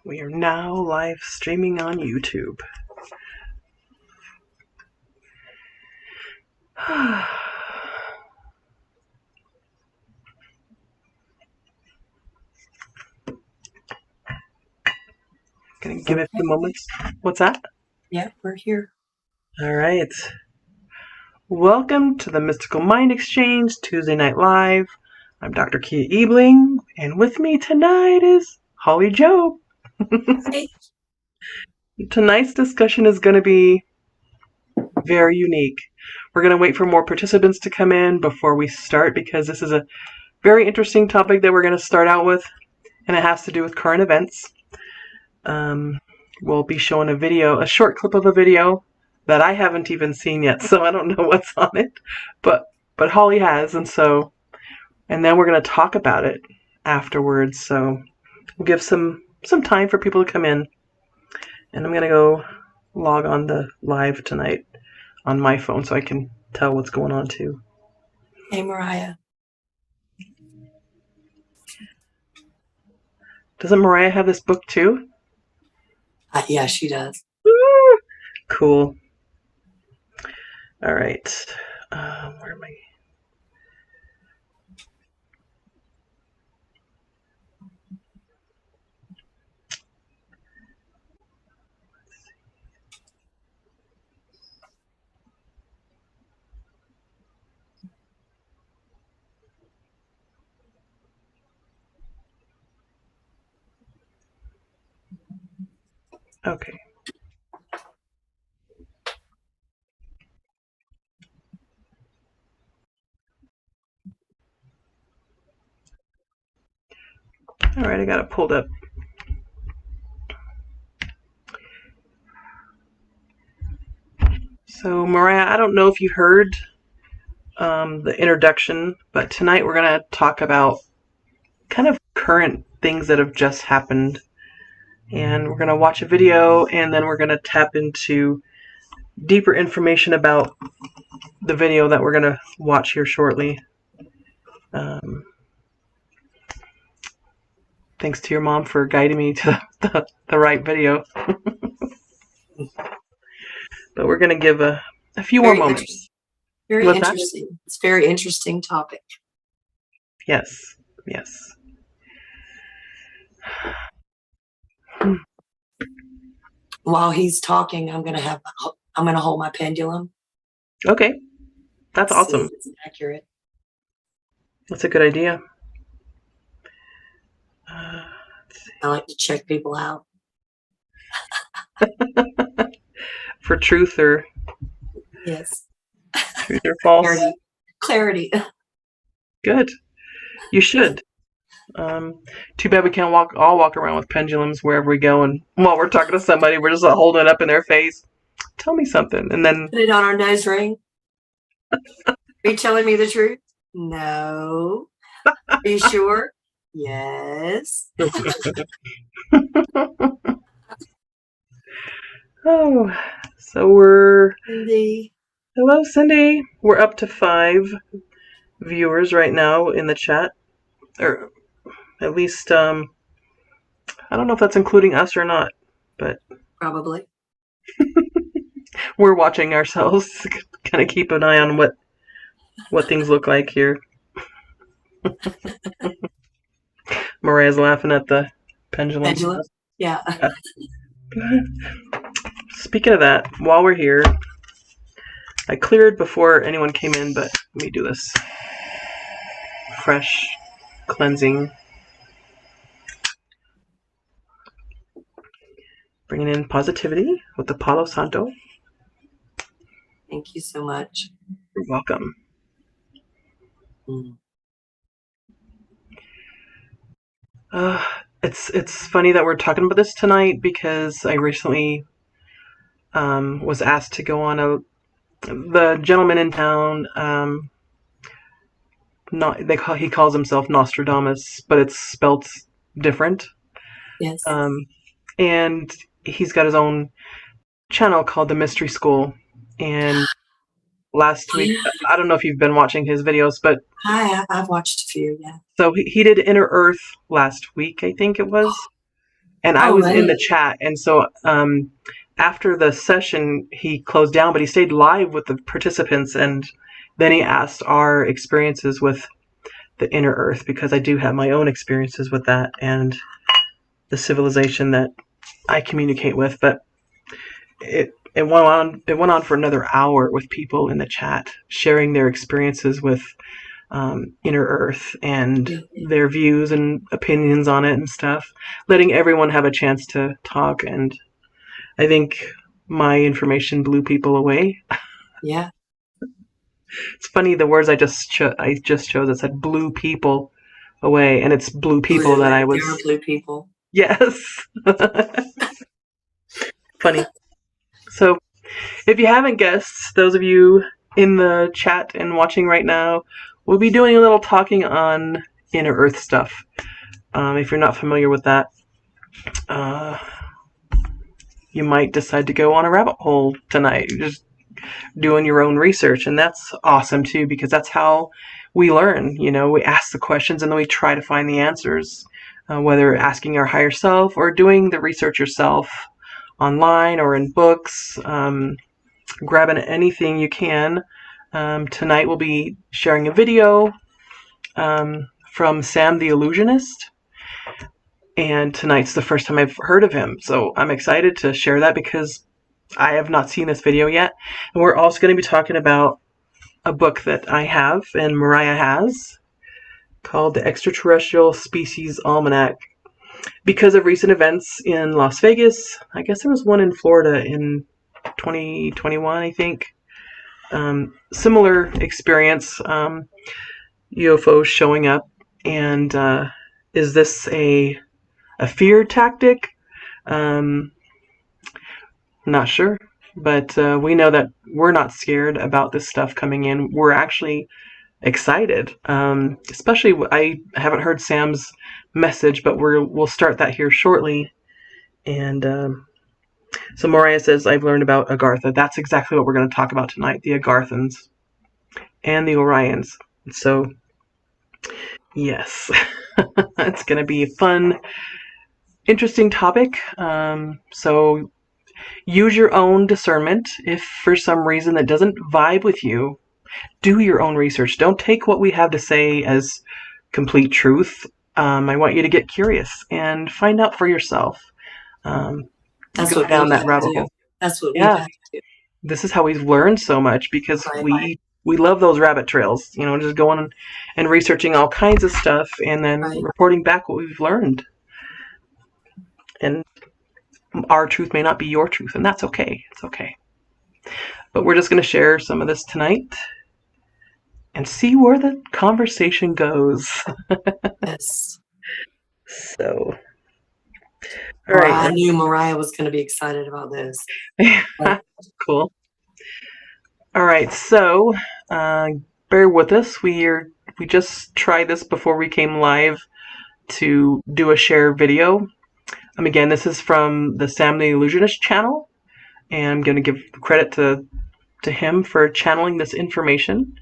We are now live streaming on YouTube. Gonna give it a few moments. What's that? Yeah, we're here. All right. Welcome to the Mystical Mind Exchange Tuesday Night Live. I'm Dr. Cija Ebeling, and with me tonight is Holly Jobe. Hey. Tonight's discussion is going to be very unique. We're going to wait for more participants to come in before we start because this is a very interesting topic that we're going to start out with, and it has to do with current events. We'll be showing a short clip of a video that I haven't even seen yet, so I don't know what's on it, but Holly has, and then we're going to talk about it afterwards. So we'll give some time for people to come in, and I'm going to go log on the live tonight on my phone so I can tell what's going on too. Hey, Mariah. Doesn't Mariah have this book too? Yeah, she does. Woo! Cool. All right. Where am I? Okay. All right, I got it pulled up. So, Mariah, I don't know if you heard the introduction, but tonight we're going to talk about kind of current things that have just happened. And we're going to watch a video, and then we're going to tap into deeper information about the video that we're going to watch here shortly. Thanks to your mom for guiding me to the right video. But we're going to give a few more moments. Very interesting. That? It's a very interesting topic. Yes. While he's talking, I'm gonna hold my pendulum. Okay, that's awesome. It's accurate. That's a good idea. I like to check people out for truth or yes, truth or false. Clarity. Good. You should. Too bad we can't all walk around with pendulums wherever we go, and while we're talking to somebody, we're just holding it up in their face. Tell me something, and then put it on our nose ring. Are you telling me the truth? No. Are you sure? Yes. Oh, so we're Cindy. Hello, Cindy. We're up to 5 viewers right now in the chat, or at least I don't know if that's including us or not, but probably. We're watching ourselves, kind of keep an eye on what things look like here. Mariah's laughing at the pendulum. Yeah. Speaking of that, while we're here, I cleared before anyone came in, but let me do this. Fresh cleansing. Bringing in positivity with the Palo Santo. Thank you so much. You're welcome. It's funny that we're talking about this tonight because I recently was asked to go on the gentleman in town. He calls himself Nostradamus, but it's spelt different. Yes. And he's got his own channel called The Mystery School. And last week, I don't know if you've been watching his videos, but I've watched a few, yeah. So he did Inner Earth last week, I think it was. and I was in right. the chat. And so after the session, he closed down, but he stayed live with the participants, and then he asked our experiences with the inner earth, because I do have my own experiences with that and the civilization that I communicate with. But it went on for another hour with people in the chat sharing their experiences with inner earth and their views and opinions on it and stuff, letting everyone have a chance to talk. And I think my information blew people away. Yeah. It's funny, the words I just chose, it said blew people away, and it's blue people Blue. that I There was. are blue people. Yes. Funny. So if you haven't guessed, those of you in the chat and watching right now, we'll be doing a little talking on inner earth stuff. If you're not familiar with that, you might decide to go on a rabbit hole tonight, just doing your own research. And that's awesome too, because that's how we learn. You know, we ask the questions and then we try to find the answers, whether asking our higher self or doing the research yourself online or in books, grabbing anything you can. Tonight we'll be sharing a video from Sam the Illusionist, and tonight's the first time I've heard of him, so I'm excited to share that because I have not seen this video yet. And we're also going to be talking about a book that I have and Mariah has, called The Extraterrestrial Species Almanac. Because of recent events in Las Vegas, I guess there was one in Florida in 2021, I think. Similar experience, UFOs showing up, and is this a fear tactic? Not sure, but we know that we're not scared about this stuff coming in. We're actually excited. Especially, I haven't heard Sam's message, but we'll start that here shortly. And so Mariah says, I've learned about Agartha. That's exactly what we're going to talk about tonight, the Agarthans and the Orions. So, yes, it's going to be a fun, interesting topic. So use your own discernment. If for some reason that doesn't vibe with you, do your own research. Don't take what we have to say as complete truth. I want you to get curious and find out for yourself. That's go what down we've that had rabbit to do. hole. That's what we've Yeah, had to do. this is how we've learned so much, because Right. we love those rabbit trails. You know, just going and researching all kinds of stuff and then Right. reporting back what we've learned. And our truth may not be your truth, and that's okay. It's okay. But we're just going to share some of this tonight and see where the conversation goes. Yes. So, all right. I knew Mariah was going to be excited about this. Cool. All right. So, bear with us. We just tried this before we came live to do a share video. Again, this is from the Sam the Illusionist channel, and I'm going to give credit to him for channeling this information,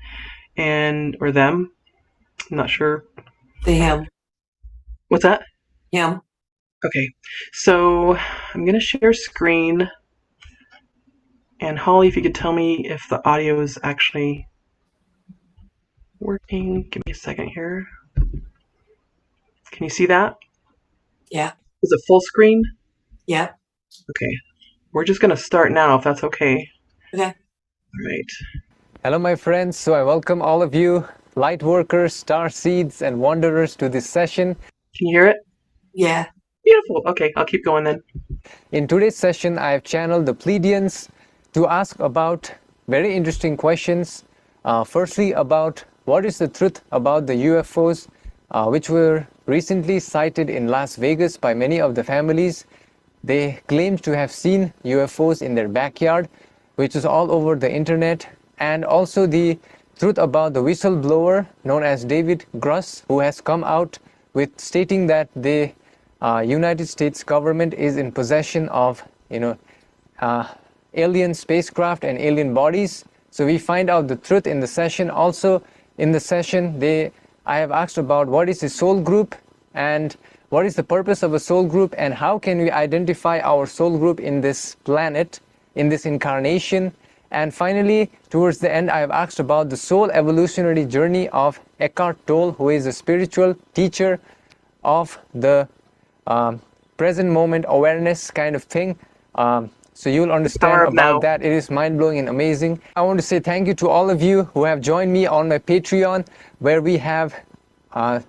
or them. I'm not sure. Him. What's that? Him. Okay, so I'm going to share screen. And Holly, if you could tell me if the audio is actually working. Give me a second here. Can you see that? Yeah. Is it full screen? Yeah. Okay. We're just going to start now, if that's okay. Okay. All right. Hello, my friends. So I welcome all of you, light workers, star seeds, and wanderers to this session. Can you hear it? Yeah. Beautiful. Okay, I'll keep going then. In today's session, I have channeled the Pleiadians to ask about very interesting questions. Firstly, about what is the truth about the UFOs, which were recently sighted in Las Vegas by many of the families. They claimed to have seen UFOs in their backyard, which is all over the internet. And also the truth about the whistleblower known as David Gruss, who has come out with stating that the United States government is in possession of, alien spacecraft and alien bodies. So we find out the truth in the session. Also in the session, I have asked about what is the soul group, and what is the purpose of a soul group, and how can we identify our soul group in this planet, in this incarnation. And finally, towards the end, I have asked about the soul evolutionary journey of Eckhart Tolle, who is a spiritual teacher of the present moment awareness kind of thing. So you'll understand about that. It is mind-blowing and amazing. I want to say thank you to all of you who have joined me on my Patreon, where we have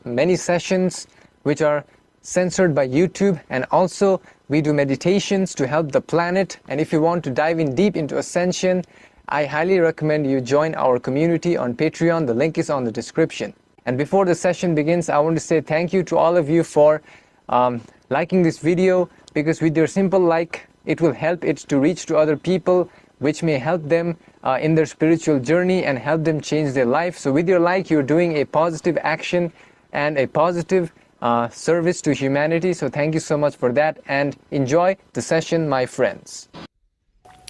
many sessions which are censored by YouTube, and also we do meditations to help the planet. And if you want to dive in deep into ascension, I highly recommend you join our community on Patreon. The link is on the description. And before the session begins, I want to say thank you to all of you for liking this video, because with your simple like, it will help it to reach to other people, which may help them in their spiritual journey and help them change their life. So with your like, you're doing a positive action and a positive service to humanity. So thank you so much for that, and enjoy the session, my friends.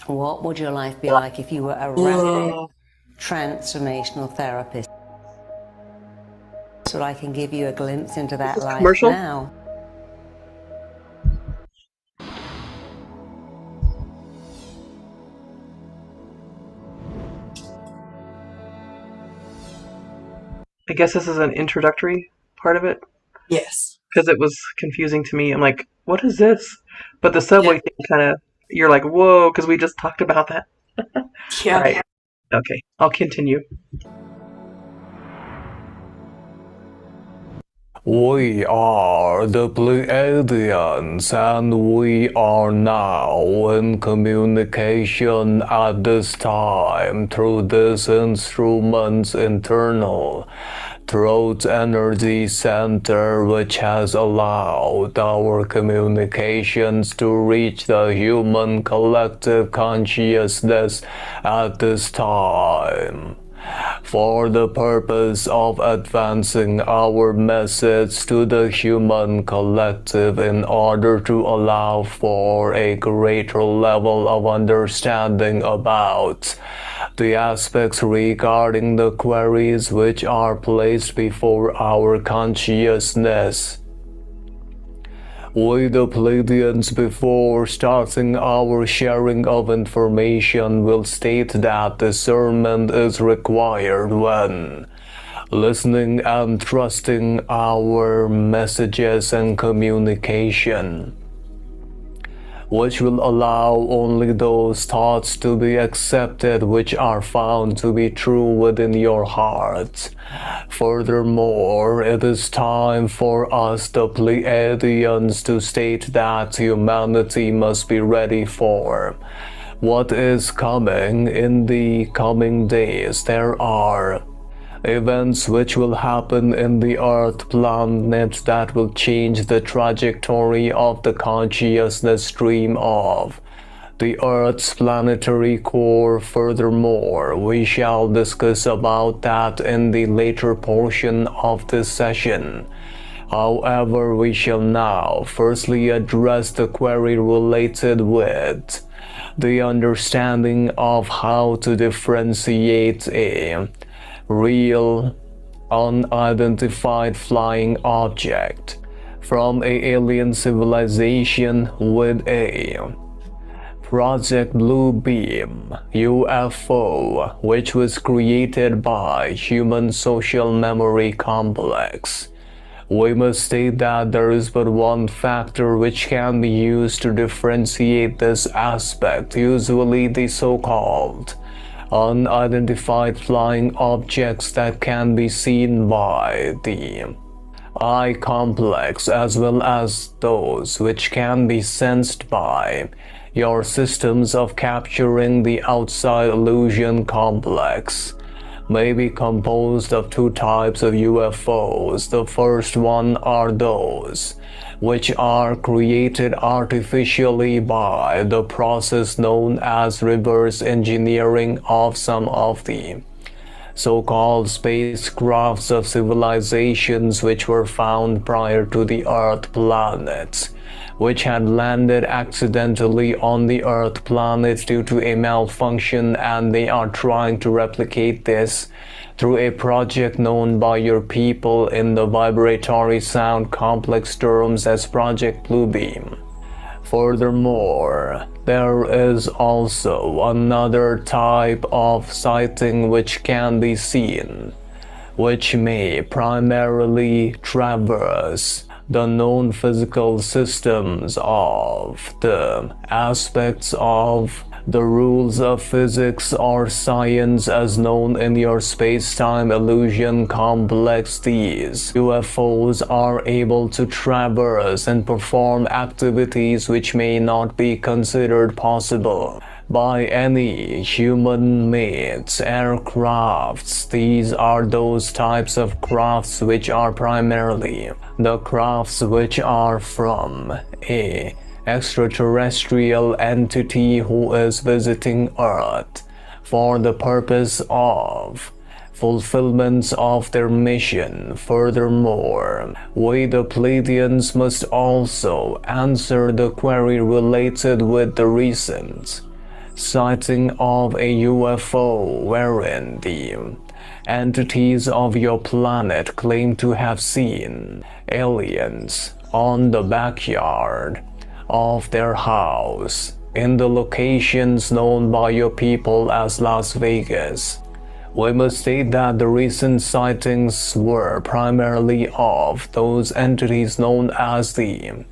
What would your life be like if you were a rapid transformational therapist? So I can give you a glimpse into that life now. I guess this is an introductory part of it. Yes. Because it was confusing to me. I'm like, what is this? But the subway thing kind of, you're like, whoa, because we just talked about that. Yeah. Right. Okay, I'll continue. We are the Pleiadians, and we are now in communication at this time through this instrument's internal throat energy center, which has allowed our communications to reach the human collective consciousness at this time, for the purpose of advancing our message to the human collective in order to allow for a greater level of understanding about the aspects regarding the queries which are placed before our consciousness. We, the Pleiadians, before starting our sharing of information, will state that discernment is required when listening and trusting our messages and communication, which will allow only those thoughts to be accepted which are found to be true within your heart. Furthermore, it is time for us, the Pleiadians, to state that humanity must be ready for what is coming in the coming days. There are events which will happen in the Earth planet that will change the trajectory of the consciousness stream of the Earth's planetary core. Furthermore, we shall discuss about that in the later portion of this session. However, we shall now firstly address the query related with the understanding of how to differentiate a real, unidentified flying object from an alien civilization with a Project Blue Beam UFO, which was created by Human Social Memory Complex. We must state that there is but one factor which can be used to differentiate this aspect, usually the so-called unidentified flying objects that can be seen by the eye complex, as well as those which can be sensed by your systems of capturing the outside illusion complex, may be composed of two types of UFOs. The first one are those which are created artificially by the process known as reverse engineering of some of the so-called spacecrafts of civilizations which were found prior to the Earth planets, which had landed accidentally on the Earth planet due to a malfunction, and they are trying to replicate this through a project known by your people in the vibratory sound complex terms as Project Bluebeam. Furthermore, there is also another type of sighting which can be seen, which may primarily traverse the known physical systems of the aspects of the rules of physics or science as known in your space-time illusion complex. These UFOs are able to traverse and perform activities which may not be considered possible by any human-made aircrafts. These are those types of crafts which are primarily the crafts which are from a extraterrestrial entity who is visiting Earth for the purpose of fulfillment of their mission. Furthermore, we the Pleiadians must also answer the query related with the recent sighting of a UFO wherein the entities of your planet claim to have seen aliens on the backyard of their house in the locations known by your people as Las Vegas. We must state that the recent sightings were primarily of those entities known as the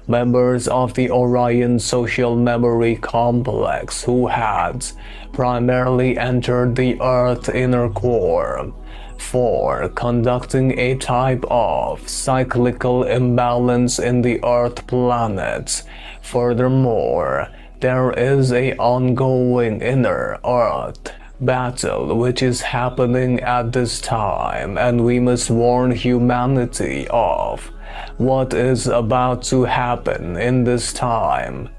members of the Orion social memory complex who had primarily entered the Earth's inner core for conducting a type of cyclical imbalance in the Earth planet. Furthermore, there is an ongoing inner Earth battle which is happening at this time, and we must warn humanity of what is about to happen in this time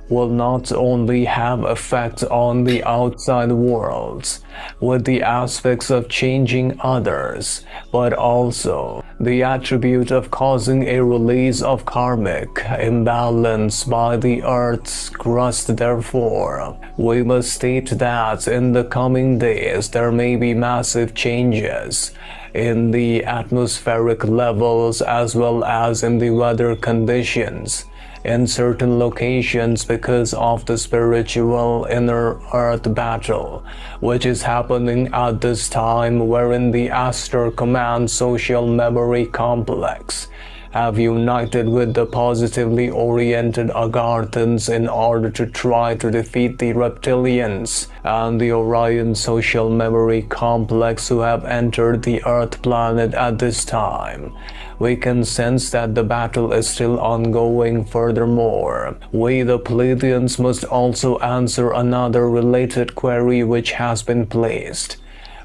will not only have effect on the outside world with the aspects of changing others, but also the attribute of causing a release of karmic imbalance by the Earth's crust. Therefore, we must state that in the coming days there may be massive changes in the atmospheric levels as well as in the weather conditions in certain locations because of the spiritual inner Earth battle which is happening at this time, wherein the Aster Command social memory complex have united with the positively oriented Agarthans in order to try to defeat the reptilians and the Orion social memory complex who have entered the Earth planet at this time. We can sense that the battle is still ongoing. Furthermore, we the Pleiadians must also answer another related query which has been placed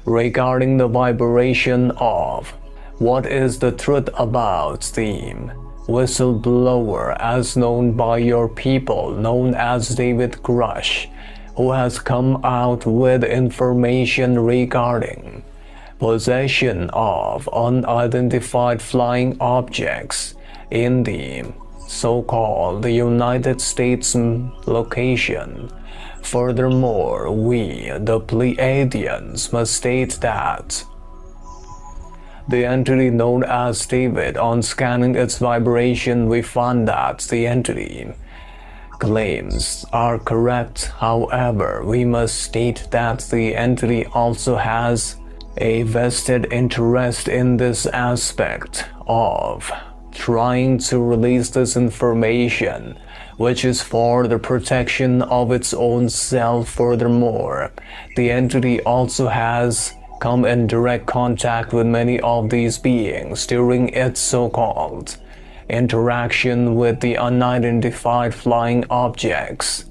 regarding the vibration of what is the truth about the whistleblower as known by your people, known as David Grush, who has come out with information regarding possession of unidentified flying objects in the so-called United States location. Furthermore, we, the Pleiadians, must state that the entity known as David, on scanning its vibration, we found that the entity claims are correct. However, we must state that the entity also has a vested interest in this aspect of trying to release this information, which is for the protection of its own self. Furthermore, the entity also has come in direct contact with many of these beings during its so-called interaction with the unidentified flying objects.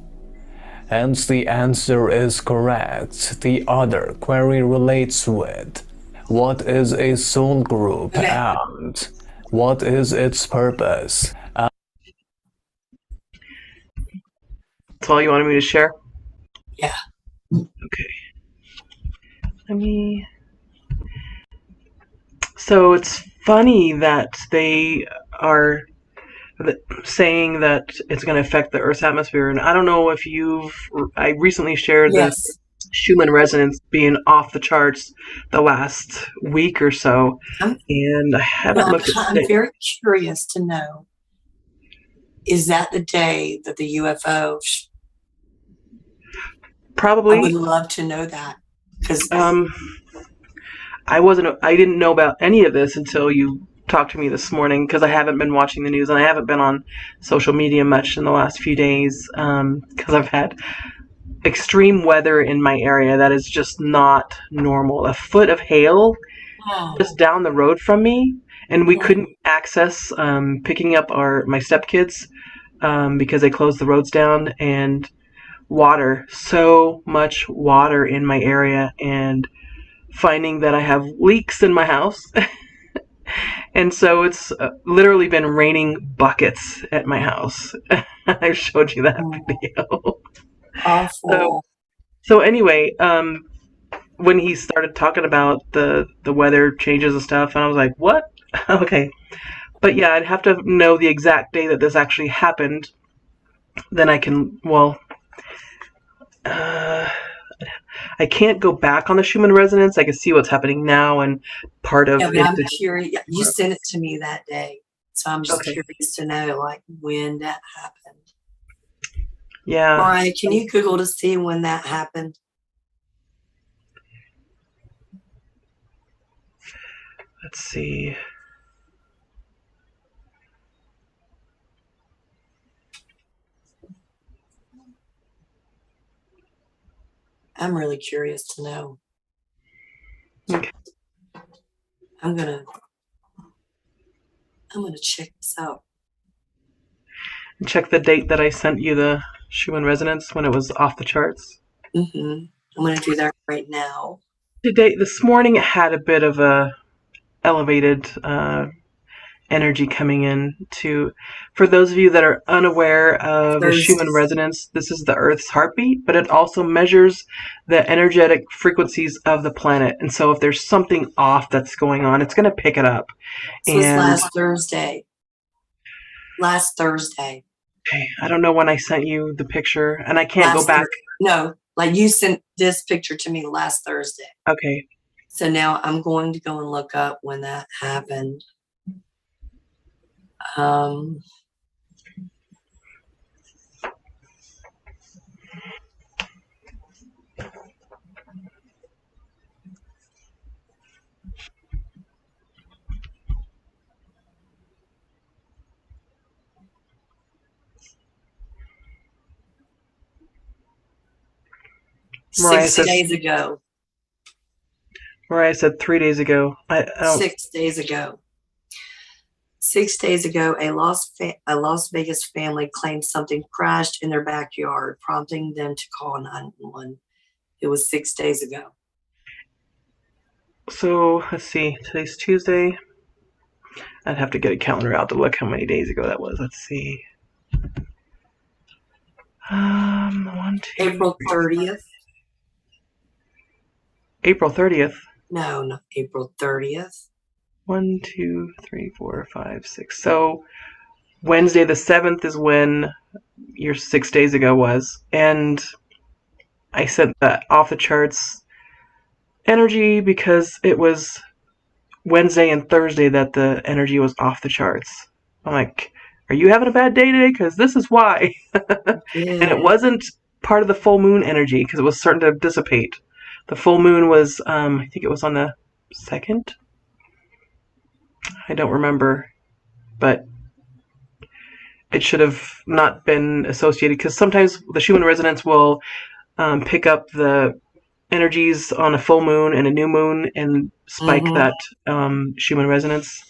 Hence, the answer is correct. The other query relates with what is a soul group and what is its purpose. That's all you wanted me to share? Yeah. Okay. So it's funny that they are saying that it's going to affect the Earth's atmosphere. And I don't know if I recently shared the Yes. Schumann resonance being off the charts the last week or so, I'm, and I haven't looked at I'm very curious to know, is that the day that the UFO? probably. I would love to know that, because I didn't know about any of this until you talked to me this morning, because I haven't been watching the news and I haven't been on social media much in the last few days, because I've had extreme weather in my area that is just not normal. A foot of hail just down the road from me, and we couldn't access picking up my stepkids because they closed the roads down, and water, so much water in my area, and finding that I have leaks in my house. And so it's literally been raining buckets at my house. I showed you that video. awful. So anyway, when he started talking about the weather changes and stuff, and I was like, what? Okay. But yeah, I'd have to know the exact day that this actually happened. Then I can, I can't go back on the Schumann resonance. I can see what's happening now, and part of Yeah, but it. I'm curious. You sent it to me that day, so I'm just Okay. curious to know, like, when that happened. Yeah. Mariah, can you Google to see when that happened? Let's see. I'm really curious to know. Okay. I'm gonna check this out. Check the date that I sent you the Schumann resonance when it was off the charts. I'm gonna do that right now. Today, this morning, it had a bit of a elevated energy coming in. For those of you that are unaware of the Schumann resonance, this is the Earth's heartbeat, but it also measures the energetic frequencies of the planet. And so if there's something off that's going on, it's going to pick it up. This was last Thursday. Last Thursday. Okay, I don't know when I sent you the picture, and I can't go back. No, like, you sent this picture to me last Thursday. Okay. So now I'm going to go and look up when that happened. Mariah 6 days ago. Mariah said 3 days ago. I don't. 6 days ago. 6 days ago, a Las Vegas family claimed something crashed in their backyard, prompting them to call 911. It was 6 days ago. So let's see. Today's Tuesday. I'd have to get a calendar out to look how many days ago that was. Let's see. April 30th. April 30th. No, not April 30th. 1, 2, 3, 4, 5, 6. So Wednesday the 7th is when your 6 days ago was. And I sent that off the charts energy because it was Wednesday and Thursday that the energy was off the charts. I'm like, are you having a bad day today? Because this is why. And it wasn't part of the full moon energy because it was starting to dissipate. The full moon was, I think it was on the 2nd. I don't remember, but it should have not been associated because sometimes the Schumann resonance will pick up the energies on a full moon and a new moon and spike that Schumann resonance.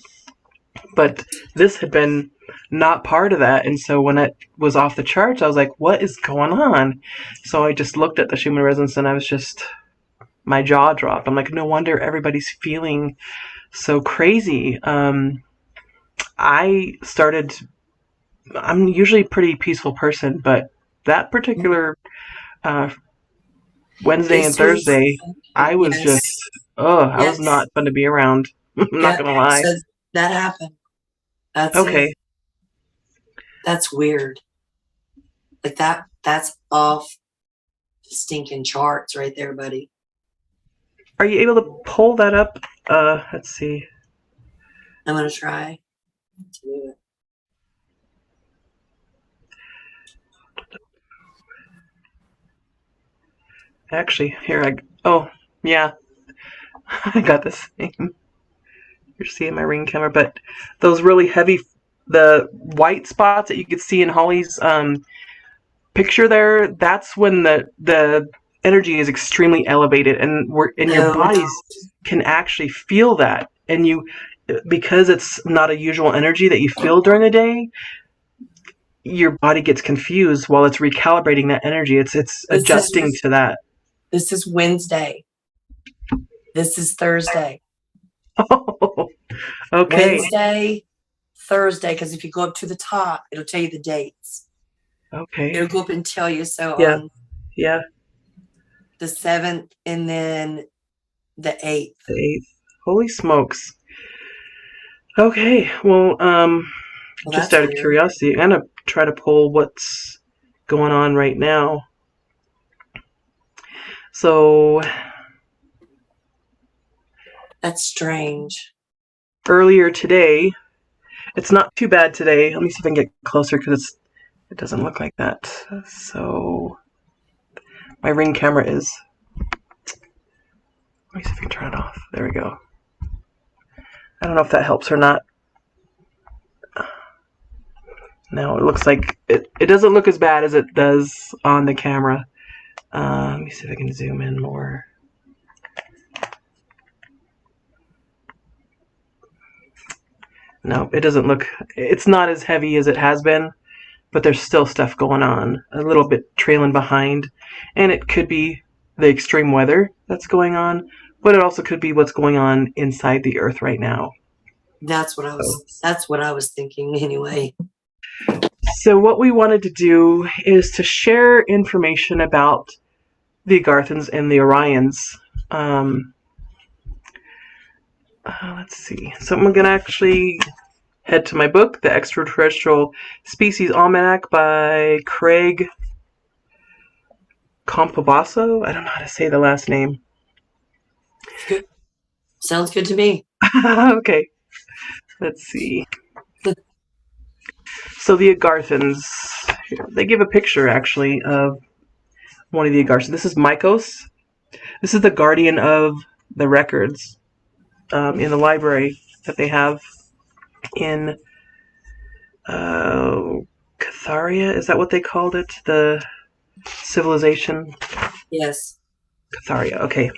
But this had been not part of that, and so when it was off the charts, I was like, what is going on? So I just looked at the Schumann resonance and I was just, my jaw dropped. I'm like, no wonder everybody's feeling so crazy. I'm usually a pretty peaceful person, but that particular Wednesday and Thursday, I was just, I was not fun to be around. I'm not going to lie. So that happened. That's okay. it. That's weird. Like that's off the stinking charts right there, buddy. Are you able to pull that up? Let's see. I'm gonna try to do it. Actually, here oh, yeah. I got this thing. You're seeing my ring camera, but those really heavy, the white spots that you could see in Holly's picture there, that's when the energy is extremely elevated, and your bodies can actually feel that, and because it's not a usual energy that you feel during the day, your body gets confused while it's recalibrating that energy. It's adjusting to that. This is Wednesday. This is Thursday. Oh, okay. Wednesday, Thursday, because if you go up to the top, it'll tell you the dates. Okay. It'll go up and tell you. So yeah, yeah. The 7th and then the 8th. The 8th. Holy smokes. Okay. Well, just out of curiosity, I'm gonna try to pull what's going on right now. So that's strange. Earlier today, it's not too bad today. Let me see if I can get closer because it doesn't look like that. So my ring camera is. Let me see if I can turn it off. There we go. I don't know if that helps or not. No, it looks like it doesn't look as bad as it does on the camera. Let me see if I can zoom in more. No, it doesn't look, it's not as heavy as it has been, but there's still stuff going on, a little bit trailing behind, and it could be the extreme weather that's going on, but it also could be what's going on inside the earth right now. That's what I was thinking anyway. So what we wanted to do is to share information about the Agarthans and the Orions. Let's see. So I'm going to actually head to my book, The Extraterrestrial Species Almanac by Craig Compobasso. I don't know how to say the last name. Good. Sounds good to me. Okay. Let's see. So the Agarthans, they give a picture actually of one of the Agarthans. This is Mycos. This is the guardian of the records in the library that they have in Catharia. Is that what they called it? The civilization? Yes. Catharia, okay.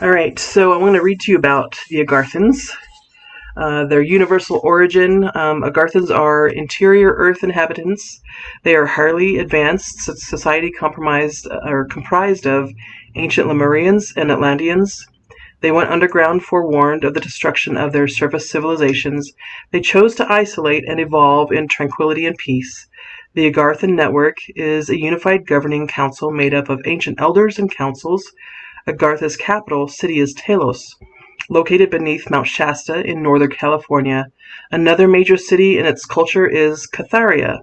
Alright, so I want to read to you about the Agarthans. Their universal origin. Agarthans are interior Earth inhabitants. They are highly advanced society comprised of ancient Lemurians and Atlanteans. They went underground forewarned of the destruction of their surface civilizations. They chose to isolate and evolve in tranquility and peace. The Agarthan network is a unified governing council made up of ancient elders and councils. Agartha's capital city is Telos, located beneath Mount Shasta in Northern California. Another major city in its culture is Catharia.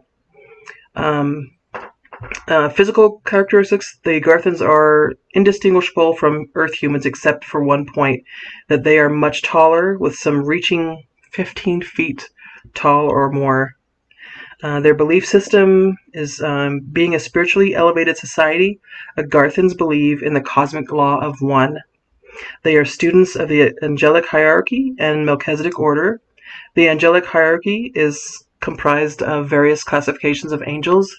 Physical characteristics. The Agarthans are indistinguishable from Earth humans except for one point, that they are much taller, with some reaching 15 feet tall or more. Their belief system is being a spiritually elevated society. Agarthans believe in the cosmic law of one. They are students of the angelic hierarchy and Melchizedek order. The angelic hierarchy is comprised of various classifications of angels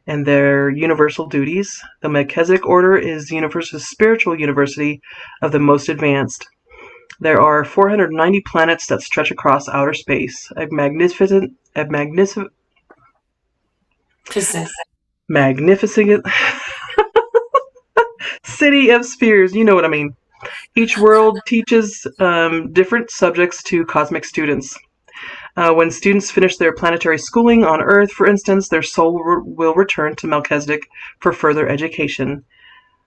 and their universal duties. The Melchizedek order is the universe's spiritual university of the most advanced. There are 490 planets that stretch across outer space. A magnificent city of spheres. You know what I mean. Each world teaches different subjects to cosmic students. When students finish their planetary schooling on Earth, for instance, their soul will return to Melchizedek for further education.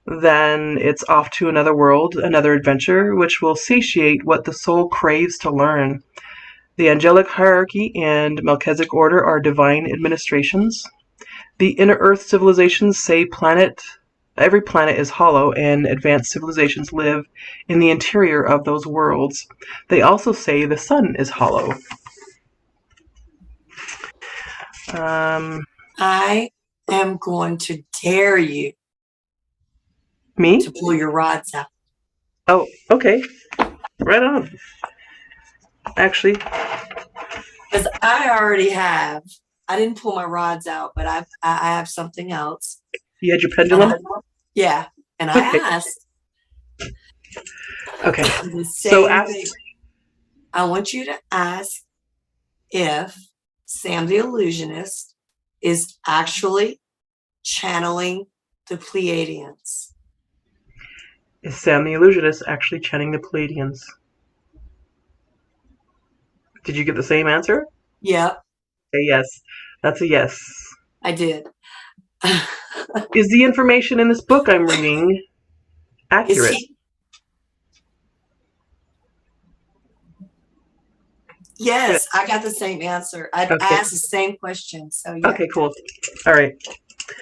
Then it's off to another world, another adventure, which will satiate what the soul craves to learn. The angelic hierarchy and Melchizedek order are divine administrations. The inner Earth civilizations say every planet is hollow, and advanced civilizations live in the interior of those worlds. They also say the sun is hollow. I am going to dare you Me? to pull your rods out. Oh, okay. Right on. Actually, Because I already have. I didn't pull my rods out, but I have something else. you had your pendulum? Yeah. And I Okay. asked. Okay. The So same thing. I want you to ask if Sam the Illusionist is actually channeling the Pleiadians. is Sam the Illusionist actually channeling the Pleiadians? Did you get the same answer? Yep, Okay, yes. That's a yes. I did. Is the information in this book I'm reading accurate? Yes, I got the same answer. I Okay. asked the same question. So yeah. Okay, cool. All right.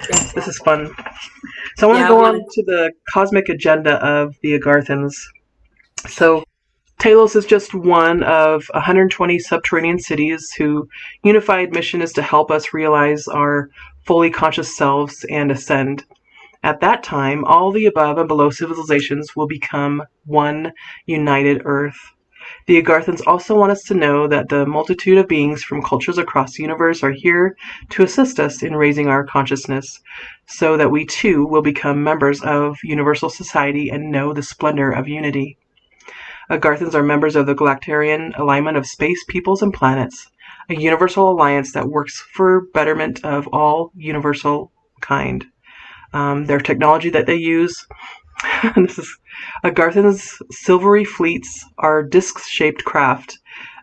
Yeah. This is fun. So I want to go on to the cosmic agenda of the Agarthans. So Talos is just one of 120 subterranean cities whose unified mission is to help us realize our fully conscious selves and ascend. At that time, all the above and below civilizations will become one united Earth. The Agarthans also want us to know that the multitude of beings from cultures across the universe are here to assist us in raising our consciousness, so that we too will become members of universal society and know the splendor of unity. Agarthans are members of the Galactarian Alignment of Space, Peoples, and Planets, a universal alliance that works for betterment of all universal kind. Their technology that they use, this is Agarthans' silvery fleets are disc-shaped craft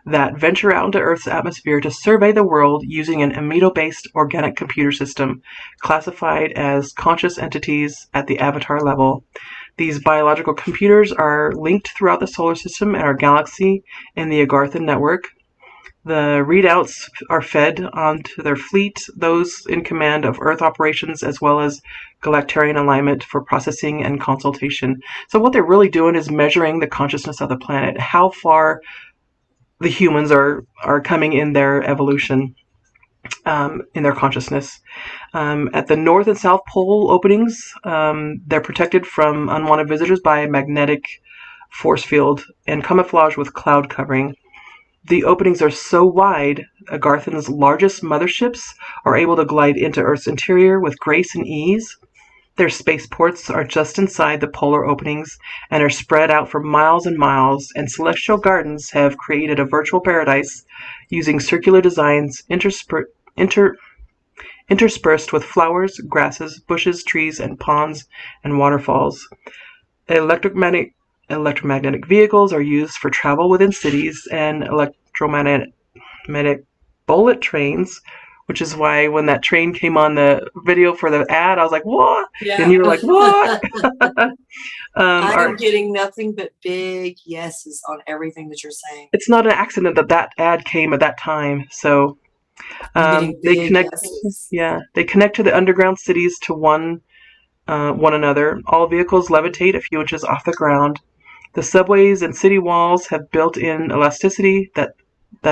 that venture out into Earth's atmosphere to survey the world using an amino-based organic computer system classified as conscious entities at the avatar level. These biological computers are linked throughout the solar system and our galaxy in the Agarthan network. The readouts are fed onto their fleet, those in command of Earth operations, as well as Galactarian alignment for processing and consultation. So what they're really doing is measuring the consciousness of the planet, how far the humans are coming in their evolution, in their consciousness. At the North and South Pole openings, they're protected from unwanted visitors by a magnetic force field and camouflage with cloud covering. The openings are so wide, Agarthan's largest motherships are able to glide into Earth's interior with grace and ease. Their spaceports are just inside the polar openings and are spread out for miles and miles, and celestial gardens have created a virtual paradise using circular designs interspersed with flowers, grasses, bushes, trees, and ponds and waterfalls. Electromagnetic vehicles are used for travel within cities, and electromagnetic bullet trains, which is why when that train came on the video for the ad, I was like, what? Yeah. And you were like, what? I'm getting nothing but big yeses on everything that you're saying. It's not an accident that that ad came at that time. So they connect. Yeses. Yeah, they connect to the underground cities to one another. All vehicles levitate a few inches off the ground. The subways and city walls have built-in elasticity that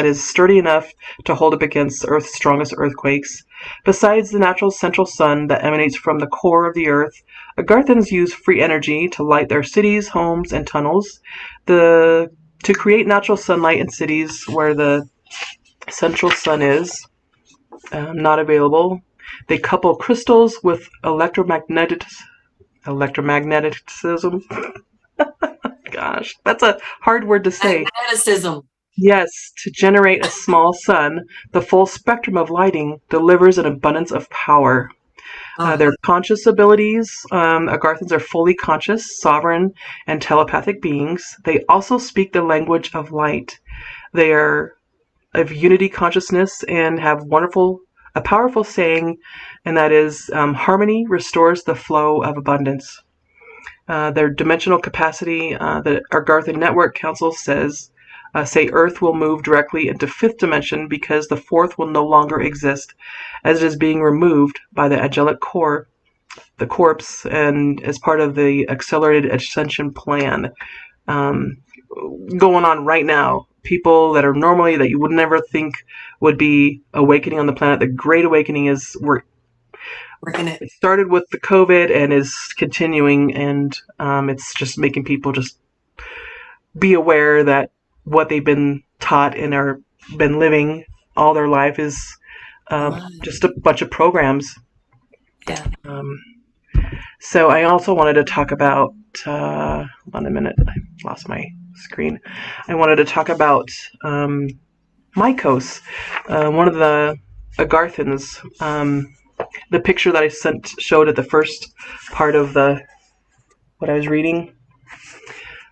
is sturdy enough to hold up against Earth's strongest earthquakes. Besides the natural central sun that emanates from the core of the Earth, Agarthans use free energy to light their cities, homes, and tunnels. To create natural sunlight in cities where the central sun is not available, they couple crystals with electromagnetism. Gosh, that's a hard word to say. Magneticism. Yes, to generate a small sun, the full spectrum of lighting delivers an abundance of power. Their conscious abilities, Agarthans are fully conscious, sovereign, and telepathic beings. They also speak the language of light. They are of unity consciousness and have a powerful saying, and that is, harmony restores the flow of abundance. Their dimensional capacity, the Agarthan Network Council says, say Earth will move directly into fifth dimension because the fourth will no longer exist, as it is being removed by the angelic core, the corpse, and as part of the accelerated ascension plan going on right now. People that are normally that you would never think would be awakening on the planet. The Great Awakening is it started with the COVID and is continuing, and it's just making people just be aware that what they've been taught and are been living all their life is just a bunch of programs. Yeah. So I also wanted to talk about, hold on a minute, I lost my screen. I wanted to talk about Mycos, one of the Agarthans. The picture that I showed at the first part of what I was reading.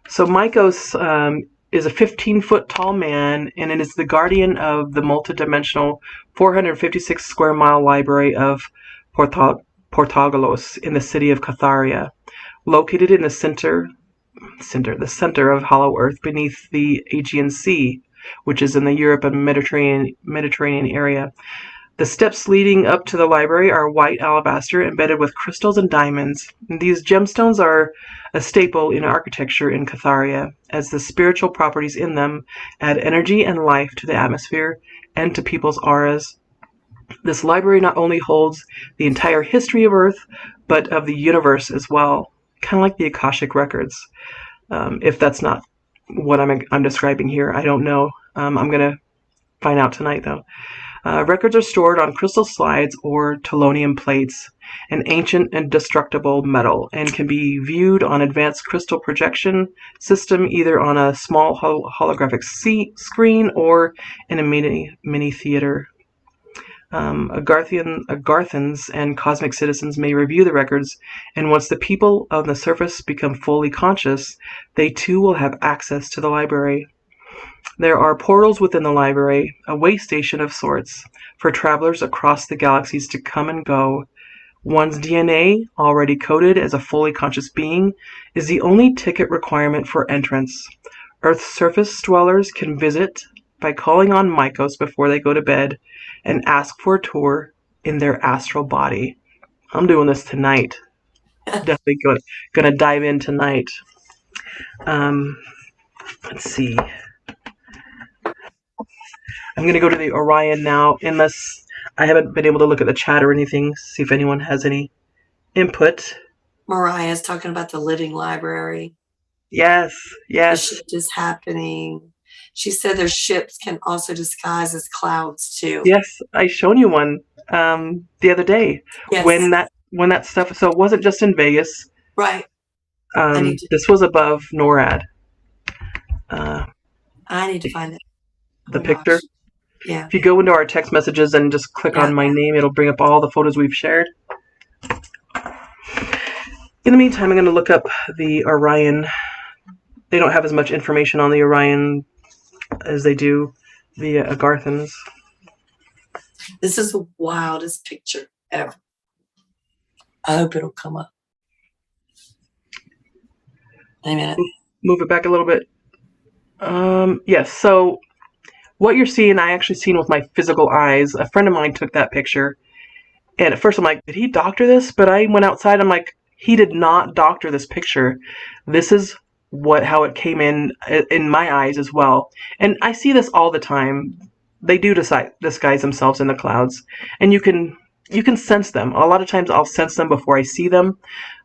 So Mycos is a 15-foot tall man, and it is the guardian of the multidimensional 456 square mile library of Portogalos in the city of Catharia, located in the center of Hollow Earth beneath the Aegean Sea, which is in the Europe and Mediterranean area. The steps leading up to the library are white alabaster embedded with crystals and diamonds. These gemstones are a staple in architecture in Catharia, as the spiritual properties in them add energy and life to the atmosphere and to people's auras. This library not only holds the entire history of Earth, but of the universe as well, kind of like the Akashic Records. If that's not what I'm describing here, I don't know. I'm going to find out tonight, though. Records are stored on crystal slides or telonium plates, an ancient and destructible metal, and can be viewed on advanced crystal projection system, either on a small holographic screen or in a mini theater. Agarthans and cosmic citizens may review the records, and once the people on the surface become fully conscious, they too will have access to the library. There are portals within the library, a way station of sorts, for travelers across the galaxies to come and go. One's DNA, already coded as a fully conscious being, is the only ticket requirement for entrance. Earth's surface dwellers can visit by calling on Mycos before they go to bed and ask for a tour in their astral body. I'm doing this tonight. Definitely going to dive in tonight. Let's see. I'm going to go to the Orion now, unless I haven't been able to look at the chat or anything, see if anyone has any input. Mariah's talking about the living library. Yes. The shift is happening. She said their ships can also disguise as clouds too. Yes, I shown you one the other day. Yes. When that stuff. So it wasn't just in Vegas. Right. This was above NORAD. I need to find it. The picture. Gosh. Yeah. If you go into our text messages and just click on my name, it'll bring up all the photos we've shared. In the meantime, I'm going to look up the Orion. They don't have as much information on the Orion as they do the Agarthans. This is the wildest picture ever. I hope it'll come up. Wait a minute. Move it back a little bit. Yes, so what you're seeing, I actually seen with my physical eyes. A friend of mine took that picture, and at first I'm like, did he doctor this? But I went outside, I'm like, he did not doctor this picture. This is how it came in my eyes as well. And I see this all the time. They do disguise themselves in the clouds, and you can sense them. A lot of times I'll sense them before I see them,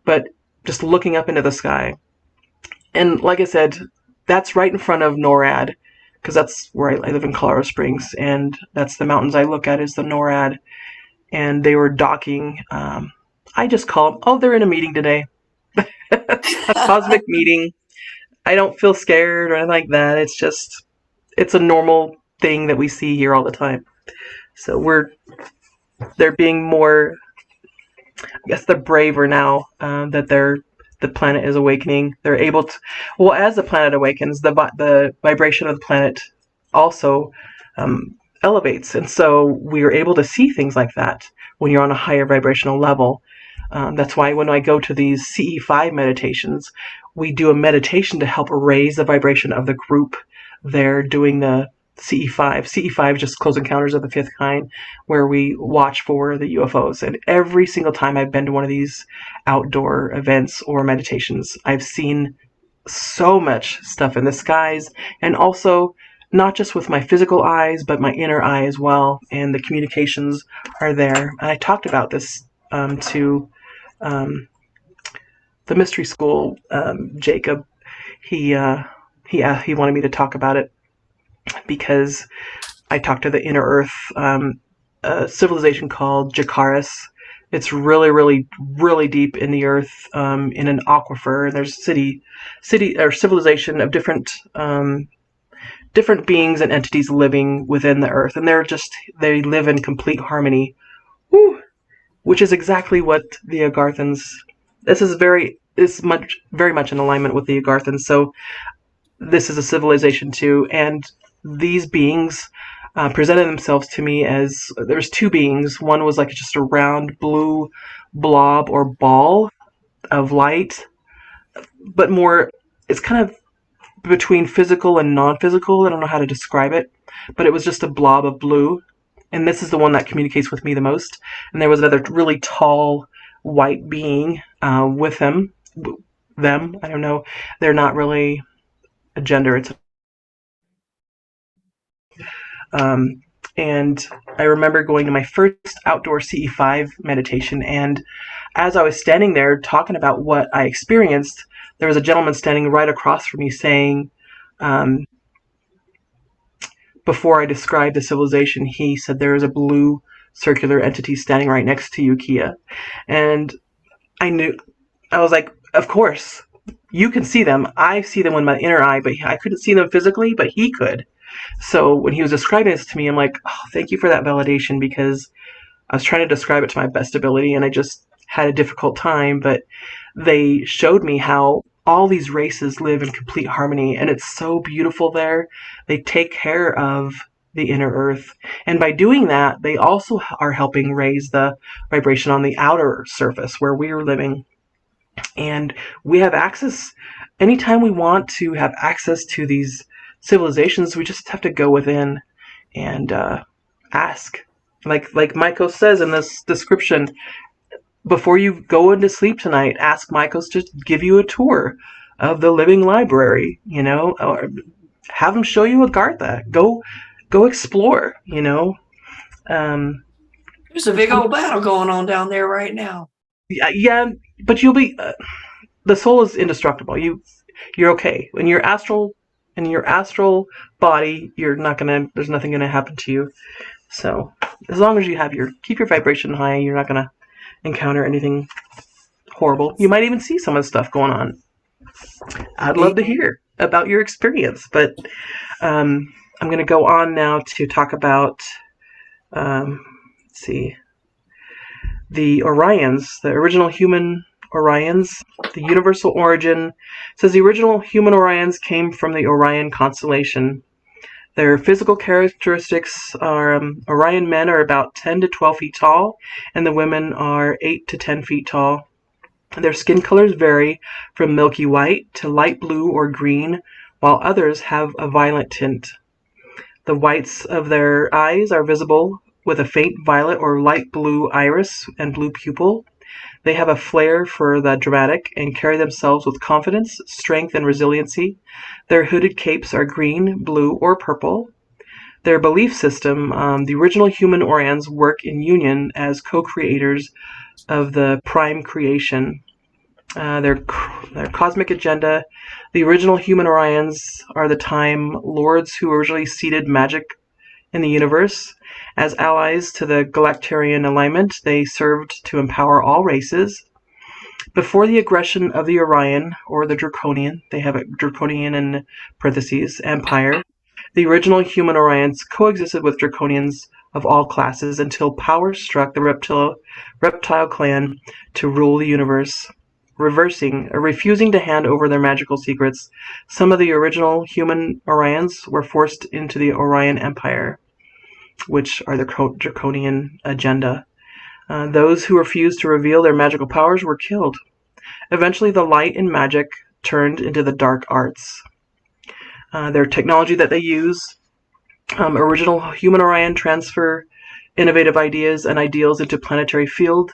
but just looking up into the sky. And like I said, that's right in front of NORAD, because that's where I live in Colorado Springs, and that's the mountains I look at is the NORAD. And they were docking. I just call them, they're in a meeting today. A cosmic meeting. I don't feel scared or anything like that. It's a normal thing that we see here all the time. So they're being more, I guess they're braver now that the planet is awakening. They're able to, as the planet awakens, the vibration of the planet also elevates. And so we are able to see things like that when you're on a higher vibrational level. That's why when I go to these CE5 meditations, we do a meditation to help raise the vibration of the group there doing the CE5. CE5 is just Close Encounters of the Fifth Kind, where we watch for the UFOs. And every single time I've been to one of these outdoor events or meditations, I've seen so much stuff in the skies, and also not just with my physical eyes, but my inner eye as well. And the communications are there. And I talked about this to the mystery school, Jacob. He wanted me to talk about it because I talked to the Inner Earth a civilization called Jakaris. It's really, really, really deep in the earth, in an aquifer. And there's city or civilization of different beings and entities living within the earth, and they live in complete harmony. Woo! Which is exactly what the Agarthans. This is very much in alignment with the Agarthans. So this is a civilization too, and these beings presented themselves to me as, there's two beings. One was like just a round blue blob or ball of light, but more, it's kind of between physical and non-physical. I don't know how to describe it, but it was just a blob of blue. And this is the one that communicates with me the most. And there was another really tall white being with them. I don't know. They're not really a gender. It's and I remember going to my first outdoor CE5 meditation, and as I was standing there talking about what I experienced, there was a gentleman standing right across from me saying, before I described the civilization, he said, there is a blue circular entity standing right next to you, Cija. And I was like, of course, you can see them. I see them with my inner eye, but I couldn't see them physically, but he could. So when he was describing this to me, I'm like, oh, thank you for that validation, because I was trying to describe it to my best ability, and I just had a difficult time. But they showed me how all these races live in complete harmony, and it's so beautiful there. They take care of the inner earth, and by doing that, they also are helping raise the vibration on the outer surface where we are living. And we have access anytime we want to have access to these civilizations. We just have to go within and ask, like Maiko says in this description, before you go into sleep tonight, ask Maikos to give you a tour of the living library, or have them show you Agartha. Go explore, There's a big old battle going on down there right now. Yeah, but you'll be the soul is indestructible. You're okay. In your astral body, there's nothing gonna happen to you. So as long as you keep your vibration high, you're not gonna encounter anything horrible. You might even see some of the stuff going on. I'd love to hear about your experience, but I'm gonna go on now to talk about the Orions, the original human Orions. The universal origin says the original human Orions came from the Orion constellation. Their physical characteristics are Orion men are about 10 to 12 feet tall, and the women are 8 to 10 feet tall. Their skin colors vary from milky white to light blue or green, while others have a violet tint. The whites of their eyes are visible with a faint violet or light blue iris and blue pupil. They have a flair for the dramatic and carry themselves with confidence, strength, and resiliency. Their hooded capes are green, blue, or purple. Their belief system, the original human Orions work in union as co-creators of the prime creation. Their cosmic agenda, the original human Orions are the Time Lords who originally seeded magic in the universe. As allies to the Galactarian alignment, they served to empower all races. Before the aggression of the Orion, or the Draconian, they have a Draconian in parentheses, empire, the original human Orions coexisted with Draconians of all classes until power struck the reptile clan to rule the universe. Refusing to hand over their magical secrets, some of the original human Orions were forced into the Orion Empire, which are the Draconian agenda. Those who refused to reveal their magical powers were killed. Eventually, the light in magic turned into the dark arts. their technology that they use. Original human Orion transfer innovative ideas and ideals into planetary field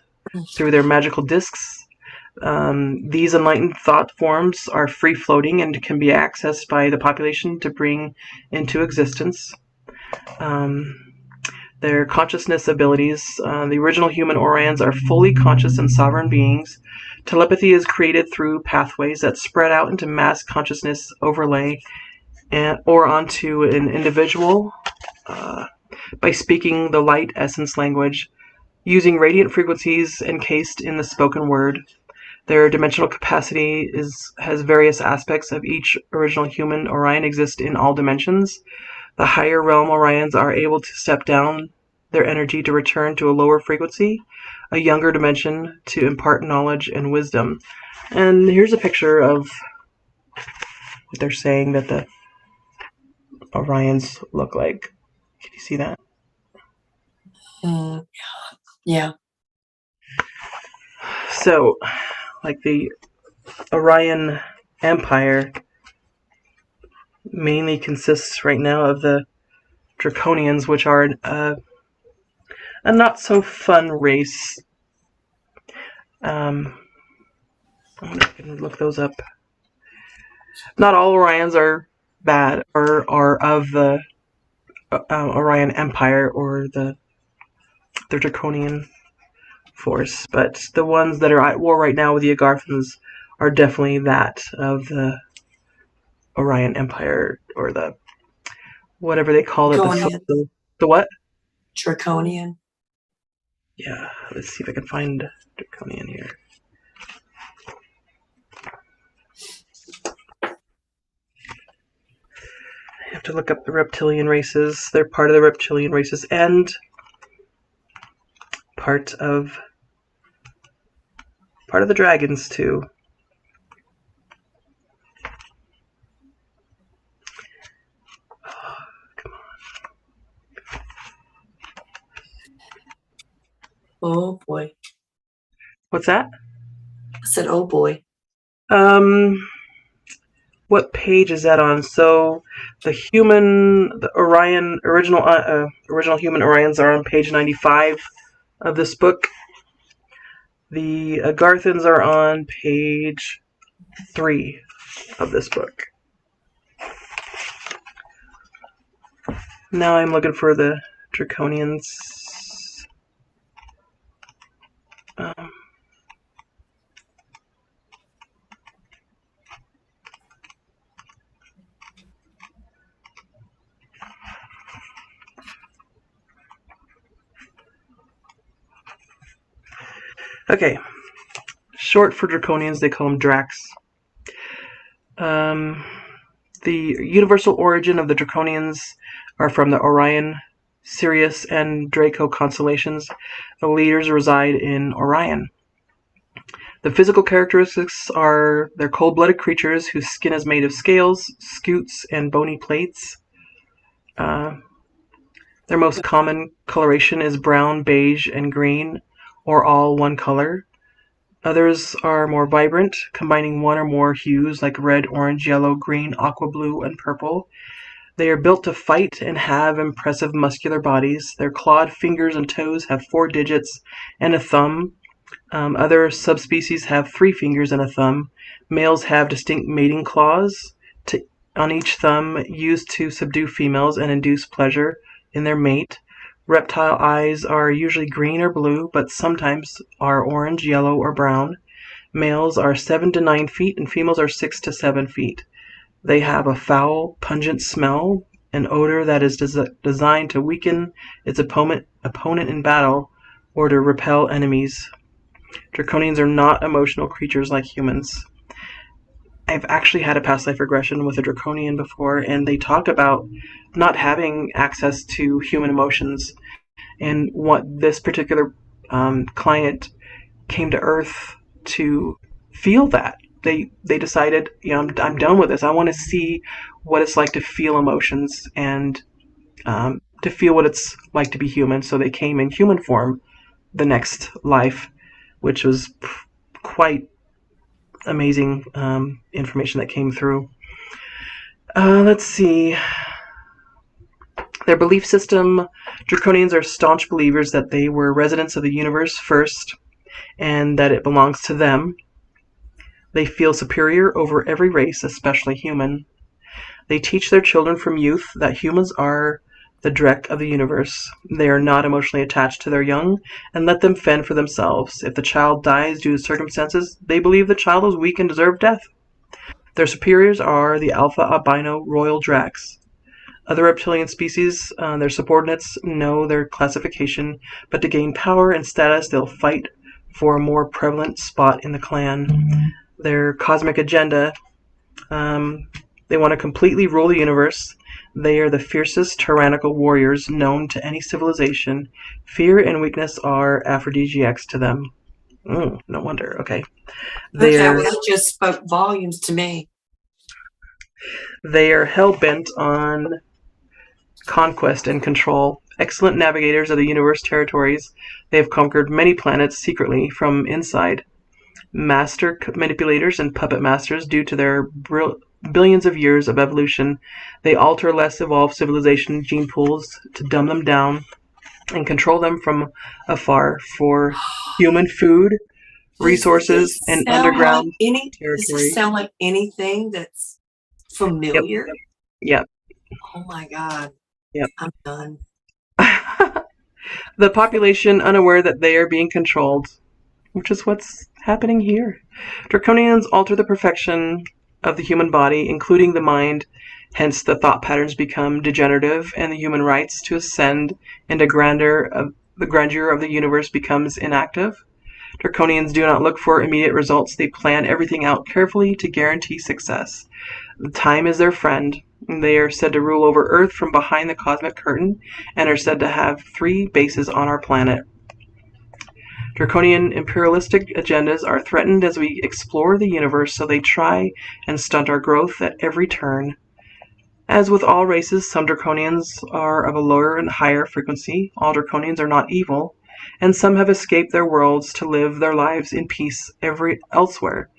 through their magical discs. These enlightened thought forms are free-floating and can be accessed by the population to bring into existence. Their consciousness abilities. The original human Orions are fully conscious and sovereign beings. Telepathy is created through pathways that spread out into mass consciousness overlay or onto an individual by speaking the light essence language, using radiant frequencies encased in the spoken word. Their dimensional capacity has various aspects of each original human Orion exist in all dimensions. The higher realm Orions are able to step down their energy to return to a lower frequency, a younger dimension, to impart knowledge and wisdom. And here's a picture of what they're saying that the Orions look like. Can you see that? Yeah. So, like the Orion Empire mainly consists right now of the Draconians, which are a not so fun race. I'm gonna look those up. Not all Orions are bad or are of the Orion Empire or the Draconian force, but the ones that are at war right now with the Agarthans are definitely that of the Orion Empire, or the whatever they call it. The what? Draconian. Yeah, let's see if I can find Draconian here. I have to look up the reptilian races. They're part of the reptilian races and part of the dragons too. Oh boy. What's that? I said, oh boy. What page is that on? So the Orion original human Orions are on page 95 of this book. The Agarthans are on page 3 of this book. Now I'm looking for the Draconians. Okay, short for Draconians, they call them Dracs. The universal origin of the Draconians are from the Orion, Sirius, and Draco constellations. The leaders reside in Orion. The physical characteristics are they're cold-blooded creatures whose skin is made of scales, scutes, and bony plates. Their most common coloration is brown, beige, and green, or all one color. Others are more vibrant, combining one or more hues like red, orange, yellow, green, aqua blue, and purple. They are built to fight and have impressive muscular bodies. Their clawed fingers and toes have 4 digits and a thumb. Other subspecies have 3 fingers and a thumb. Males have distinct mating claws on each thumb, used to subdue females and induce pleasure in their mate. Reptile eyes are usually green or blue, but sometimes are orange, yellow, or brown. Males are 7 to 9 feet, and females are 6 to 7 feet. They have a foul, pungent smell, an odor that is designed to weaken its opponent in battle or to repel enemies. Draconians are not emotional creatures like humans. I've actually had a past life regression with a Draconian before, and they talk about not having access to human emotions. And what this particular client came to Earth to feel that. They decided, I'm done with this. I want to see what it's like to feel emotions and to feel what it's like to be human. So they came in human form the next life, which was quite amazing information that came through. Let's see. Their belief system, Draconians are staunch believers that they were residents of the universe first and that it belongs to them. They feel superior over every race, especially human. They teach their children from youth that humans are the Drek of the universe. They are not emotionally attached to their young and let them fend for themselves. If the child dies due to circumstances, they believe the child is weak and deserves death. Their superiors are the Alpha Albino Royal Dracs. Other reptilian species, their subordinates, know their classification, but to gain power and status, they'll fight for a more prevalent spot in the clan. Their cosmic agenda, they want to completely rule the universe. They are the fiercest tyrannical warriors known to any civilization. Fear and weakness are aphrodisiacs to them. No wonder. Okay. Okay, well, that just spoke volumes to me. They are hell-bent on conquest and control. Excellent navigators of the universe territories, they have conquered many planets secretly from inside. Master manipulators and puppet masters, due to their billions of years of evolution, they alter less evolved civilization gene pools to dumb them down and control them from afar for human food, resources, and underground territory. Does this sound like anything that's familiar? Yep. Oh my God. Yep. I'm done. The population unaware that they are being controlled, which is what's happening here. Draconians alter the perfection of the human body, including the mind, hence the thought patterns become degenerative and the human rights to ascend into the grandeur of the universe becomes inactive. Draconians do not look for immediate results. They plan everything out carefully to guarantee success. Time is their friend. They are said to rule over Earth from behind the cosmic curtain and are said to have 3 bases on our planet. Draconian imperialistic agendas are threatened as we explore the universe, so they try and stunt our growth at every turn. As with all races, some Draconians are of a lower and higher frequency. All Draconians are not evil, and some have escaped their worlds to live their lives in peace elsewhere,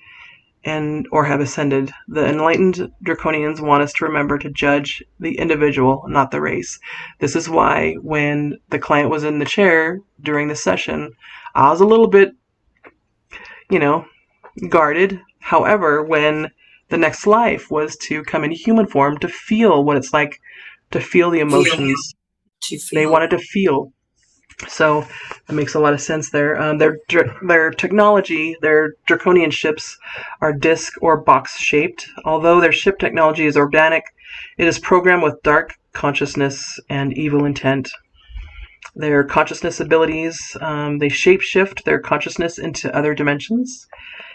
or have ascended. The enlightened Draconians want us to remember to judge the individual, not the race. This is why when the client was in the chair during the session, I was a little bit, guarded. However, when the next life was to come in human form to feel what it's like to feel the emotions they wanted to feel. So that makes a lot of sense there. Their technology, their Draconian ships are disc or box shaped. Although their ship technology is organic, it is programmed with dark consciousness and evil intent. Their consciousness abilities, they shapeshift their consciousness into other dimensions,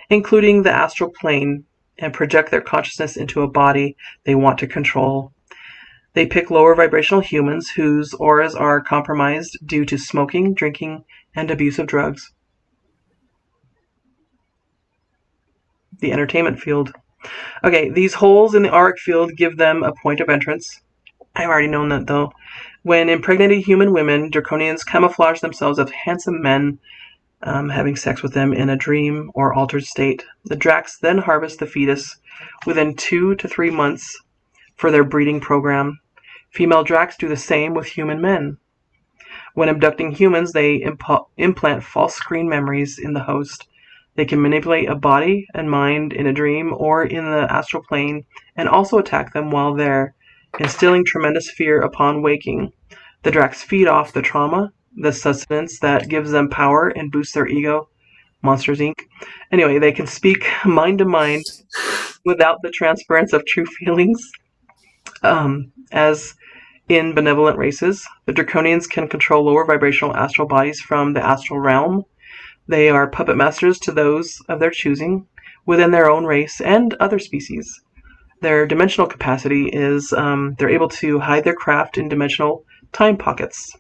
including the astral plane, and project their consciousness into a body they want to control. They pick lower vibrational humans whose auras are compromised due to smoking, drinking, and abuse of drugs. The entertainment field. Okay, these holes in the auric field give them a point of entrance. I've already known that, though. When impregnated human women, Draconians camouflage themselves as handsome men, having sex with them in a dream or altered state. The Dracs then harvest the fetus within 2 to 3 months for their breeding program. Female Dracs do the same with human men. When abducting humans, they implant false screen memories in the host. They can manipulate a body and mind in a dream or in the astral plane and also attack them while there, instilling tremendous fear upon waking. The Dracs feed off the trauma, the sustenance that gives them power and boosts their ego. Monsters, Inc. Anyway, they can speak mind to mind without the transference of true feelings. As in benevolent races, the Draconians can control lower vibrational astral bodies from the astral realm. They are puppet masters to those of their choosing within their own race and other species. Their dimensional capacity is they're able to hide their craft in dimensional time pockets,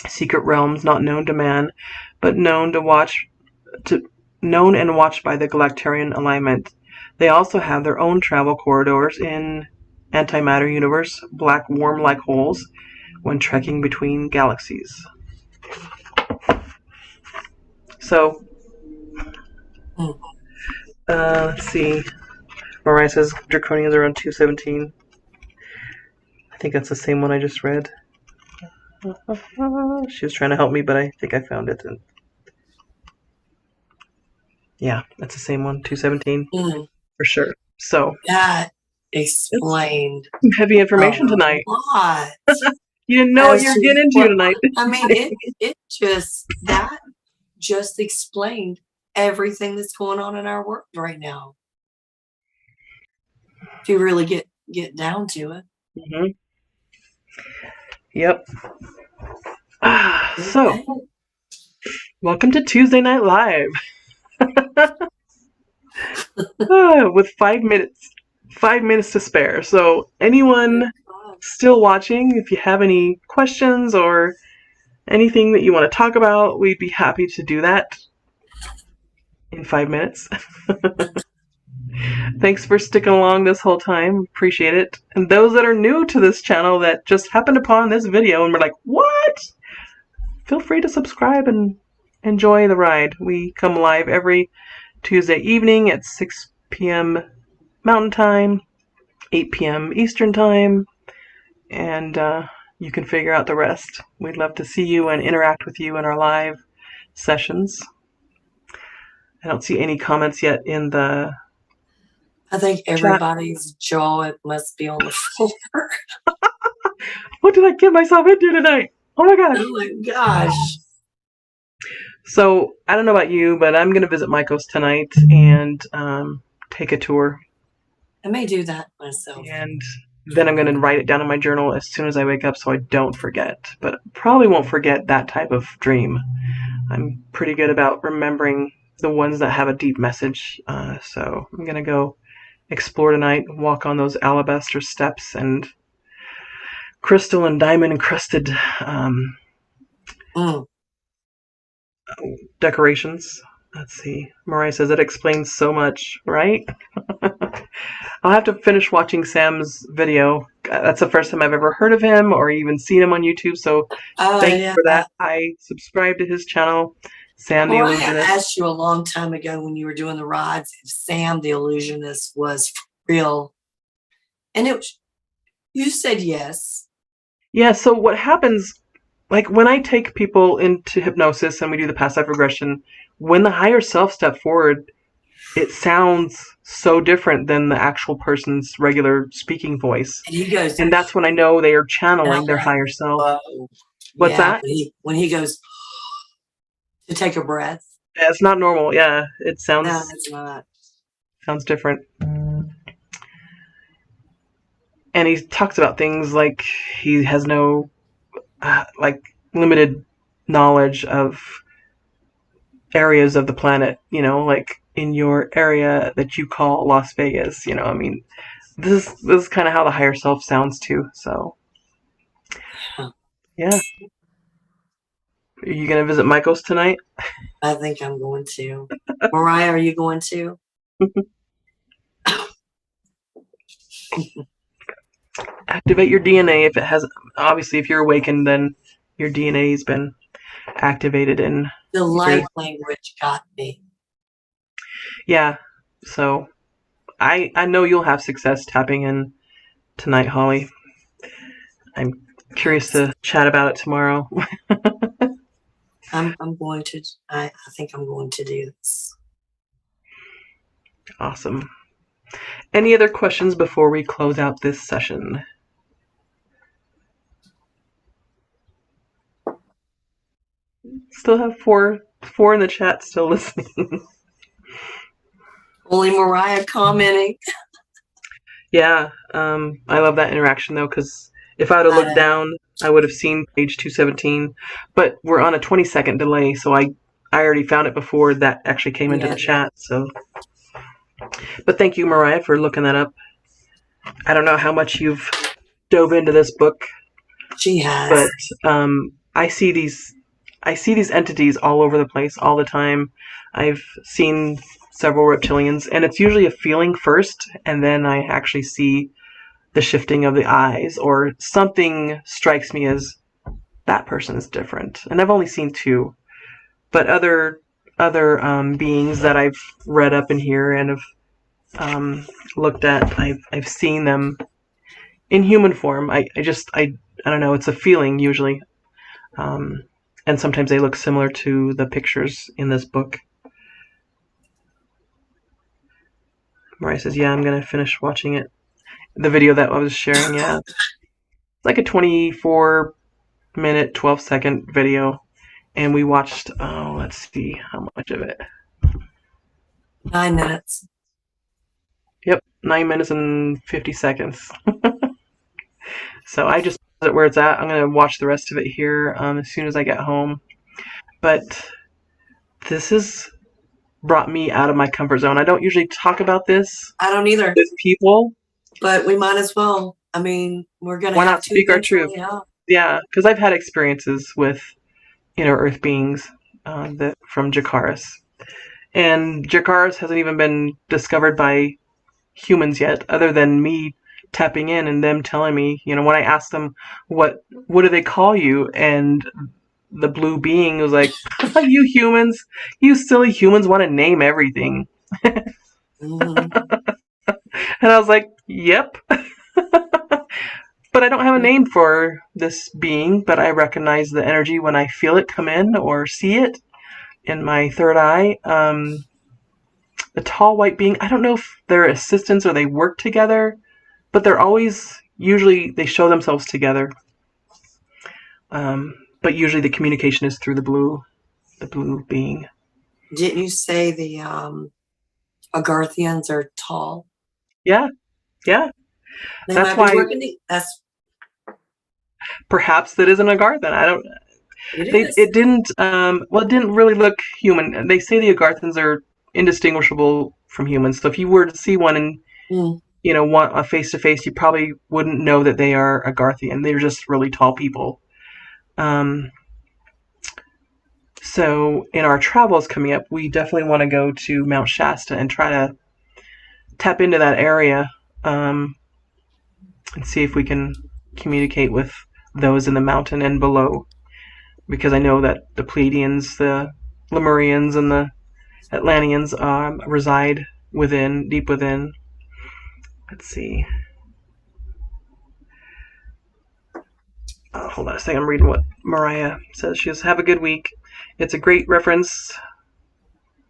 secret realms not known to man, but known and watched by the Galactarian alignment. They also have their own travel corridors in antimatter universe, black worm-like holes, when trekking between galaxies. So, let's see. Mariah says Draconians are on 217. think that's the same one I just read. She was trying to help me, but I think I found it. Yeah, that's the same one, 217, for sure. So that explained heavy information tonight. Lot. You didn't know what you were getting into tonight. I mean, it just explained everything that's going on in our world right now. If you really get down to it. Mm-hmm. Yep. So, welcome to Tuesday Night Live. With 5 minutes to spare. So, anyone still watching, if you have any questions or anything that you want to talk about, we'd be happy to do that in 5 minutes. Thanks for sticking along this whole time. Appreciate it. And those that are new to this channel that just happened upon this video and were like, what? Feel free to subscribe and enjoy the ride. We come live every Tuesday evening at 6 p.m. Mountain Time, 8 p.m. Eastern Time, and you can figure out the rest. We'd love to see you and interact with you in our live sessions. I don't see any comments yet in the I think everybody's jaw must be on the floor. What did I get myself into tonight? Oh my gosh. Oh my gosh. So, I don't know about you, but I'm going to visit Maikos tonight and take a tour. I may do that myself. And then I'm going to write it down in my journal as soon as I wake up so I don't forget. But probably won't forget that type of dream. I'm pretty good about remembering the ones that have a deep message. So I'm going to go explore tonight, walk on those alabaster steps and crystal and diamond encrusted decorations. Let's see. Mariah says it explains so much, right? I'll have to finish watching Sam's video. That's the first time I've ever heard of him or even seen him on YouTube, so thank you for that. I subscribe to his channel, Sam the Illusionist. I asked you a long time ago when you were doing the rides if Sam the Illusionist was real. And you said yes. Yeah, so what happens, like when I take people into hypnosis and we do the past life regression, when the higher self step forward, it sounds so different than the actual person's regular speaking voice. And he goes, and that's when I know they are channeling their higher self. What's that? When he goes to take a breath. Yeah, it's not normal. Yeah, it sounds. No, it's not. Sounds different. And he talks about things like he has no, limited knowledge of areas of the planet, like in your area that you call Las Vegas, I mean, this is kind of how the higher self sounds too, so. Yeah. Are you going to visit Maikos tonight? I think I'm going to. Mariah, are you going to? Activate your DNA if it hasn't. Obviously, if you're awakened, then your DNA has been activated in. The light language got me. Yeah, so I know you'll have success tapping in tonight, Holly. I'm curious to chat about it tomorrow. I'm going to. I think I'm going to do this. Awesome. Any other questions before we close out this session? Still have four in the chat still listening. Only Mariah commenting. Yeah, I love that interaction though, because if I would have looked down, I would have seen page 217. But we're on a 20-second delay, so I already found it before that actually came into the chat. So, but thank you, Mariah, for looking that up. I don't know how much you've dove into this book. She has. But I see these entities all over the place all the time. I've seen several reptilians, and it's usually a feeling first, and then I actually see the shifting of the eyes, or something strikes me as that person is different. And I've only seen two, but other beings that I've read up in here and have looked at, I've seen them in human form. I don't know. It's a feeling usually, and sometimes they look similar to the pictures in this book. Mariah says, "Yeah, I'm gonna finish watching it." The video that I was sharing, yeah, it's like a 24-minute, 12-second video, and we watched. Oh, let's see how much of it. 9 minutes. Yep, 9 minutes and 50 seconds. So I just put it where it's at. I'm going to watch the rest of it here as soon as I get home. But this has brought me out of my comfort zone. I don't usually talk about this I don't either. with people. But we might as well. I mean, we're going to Why have not to speak our truth? Yeah, because I've had experiences with inner Earth beings from Jakaris. And Jakaris hasn't even been discovered by humans yet, other than me tapping in and them telling me, when I asked them what do they call you, and the blue being was like, you humans, you silly humans want to name everything. Mm-hmm. And I was like, yep. But I don't have a name for this being, but I recognize the energy when I feel it come in or see it in my third eye. The tall white being, I don't know if they're assistants or they work together, but they're always, usually they show themselves together. But usually the communication is through the blue being. Didn't you say the Agarthans are tall? Yeah. They That's might be why working. That's perhaps that is an Agarthan. I don't. It didn't. It didn't really look human. They say the Agarthans are indistinguishable from humans. So if you were to see one and want a face to face, you probably wouldn't know that they are Agarthian. They're just really tall people. So in our travels coming up, we definitely want to go to Mount Shasta and try to tap into that area and see if we can communicate with those in the mountain and below. Because I know that the Pleiadians, the Lemurians, and the Atlanteans reside deep within. Let's see. Hold on a second. I'm reading what Mariah says. She says, "Have a good week. It's a great reference.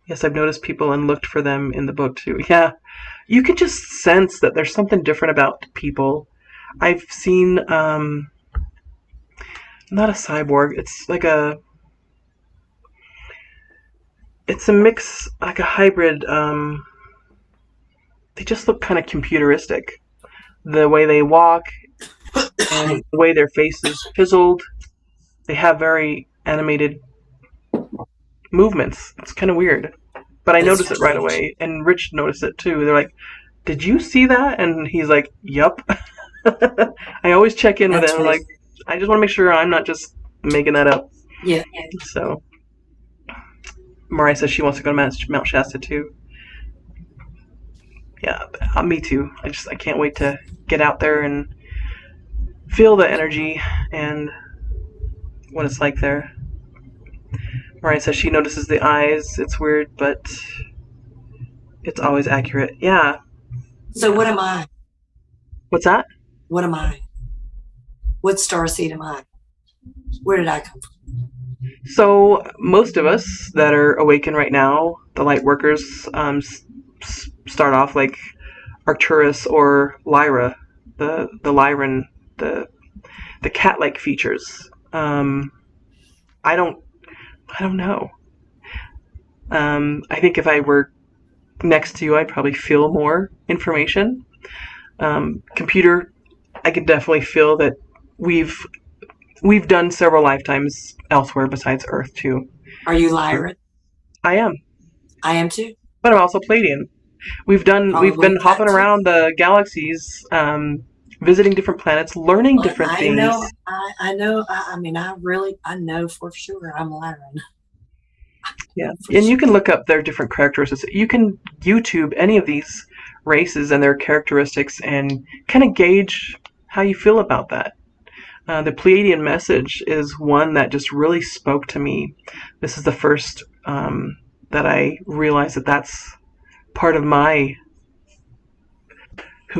Yes, I've noticed people and looked for them in the book too." Yeah, you can just sense that there's something different about people. I've seen, not a cyborg. It's like it's a mix, like a hybrid. They just look kind of computeristic. The way they walk and the way their face is chiseled. They have very animated movements. It's kind of weird. But I noticed it right away, and Rich noticed it too. They're like, "Did you see that?" And he's like, "Yup." I always check in with him. Like, I just want to make sure I'm not just making that up. Yeah. So, Mariah says she wants to go to Mount Shasta too. Yeah, me too. I can't wait to get out there and feel the energy and what it's like there. Mariah says she notices the eyes. It's weird, but it's always accurate. Yeah. So what am I? What's that? What am I? What starseed am I? Where did I come from? So most of us that are awakened right now, the light workers, start off like Arcturus or Lyra, the Lyran, the cat-like features. I don't know. I think if I were next to you, I'd probably feel more information. Computer, I could definitely feel that we've done several lifetimes elsewhere besides Earth too. Are you Lyran? I am. I am too. But I'm also Pleiadian. We've been hopping around the galaxies, visiting different planets, learning different things. I know. I mean, I know for sure I'm Lyran. Yeah, and you can look up their different characteristics. You can YouTube any of these races and their characteristics and kind of gauge how you feel about that. The Pleiadian message is one that just really spoke to me. This is the first that I realized that that's part of who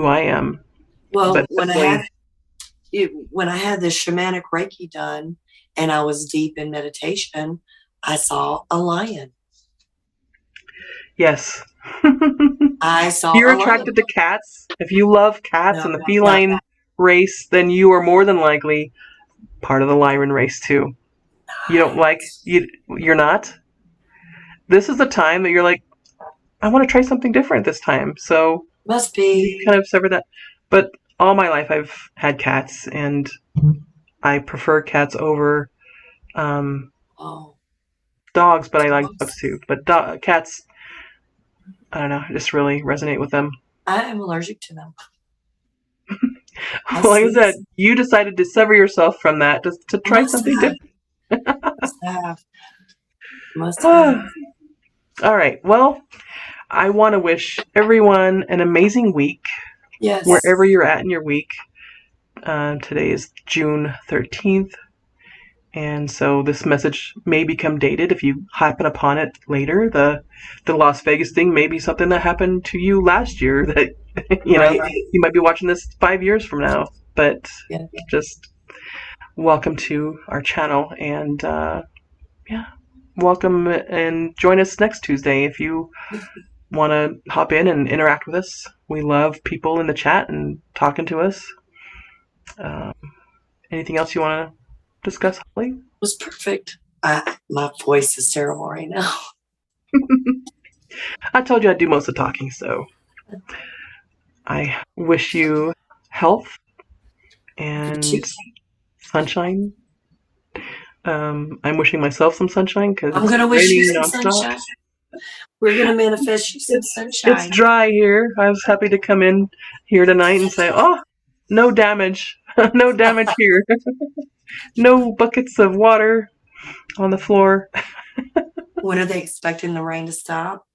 I am. Well, but when I when I had this shamanic Reiki done and I was deep in meditation, I saw a lion. Yes. I saw You're a lion. attracted to cats. If you love cats No, and the no, feline no. race, then you are more than likely part of the lion race too. You don't like you're not. This is the time that you're like, I want to try something different this time. So Must you be. kind of sever that. But all my life I've had cats, and I prefer cats over Oh, dogs, but I like dogs too. But cats, I don't know, I just really resonate with them. I am allergic to them. Like I said, you decided to sever yourself from that to try something different. Must have. All right. Well, I want to wish everyone an amazing week. Yes. Wherever you're at in your week. Today is June 13th. And so this message may become dated if you happen upon it later. The Las Vegas thing may be something that happened to you last year that, you know, you might be watching this 5 years from now. But just welcome to our channel, and welcome and join us next Tuesday if you want to hop in and interact with us. We love people in the chat and talking to us. Anything else you want to discuss, Holly? It was perfect. My voice is terrible right now. I told you I'd do most of the talking, so I wish you health and sunshine. I'm wishing myself some sunshine because I'm gonna wish you some nonstop. sunshine. We're gonna manifest you some sunshine. It's dry here. I was happy to come in here tonight and say, "Oh, no damage, no damage here, no buckets of water on the floor." When are they expecting the rain to stop?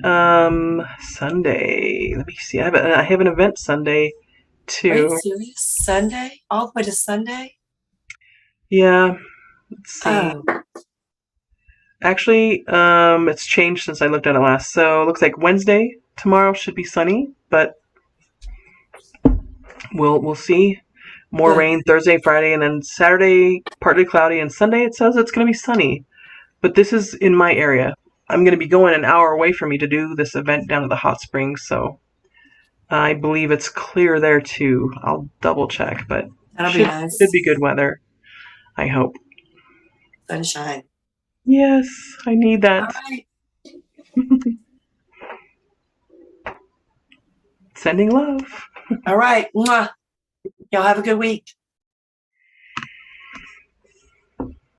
Sunday. Let me see. I have an event Sunday too. Are you serious? Sunday? All the way to Sunday? Yeah. Let's see. Oh. Actually, it's changed since I looked at it last. So it looks like Wednesday, tomorrow should be sunny, but we'll see. More rain Thursday, Friday, and then Saturday partly cloudy, and Sunday it says it's going to be sunny. But this is in my area. I'm going to be going an hour away from me to do this event down at the hot springs, so I believe it's clear there too. I'll double check, but that'll be nice. Should be good weather, I hope. Sunshine. Yes, I need that. All right. Sending love. All right. Mwah. Y'all have a good week.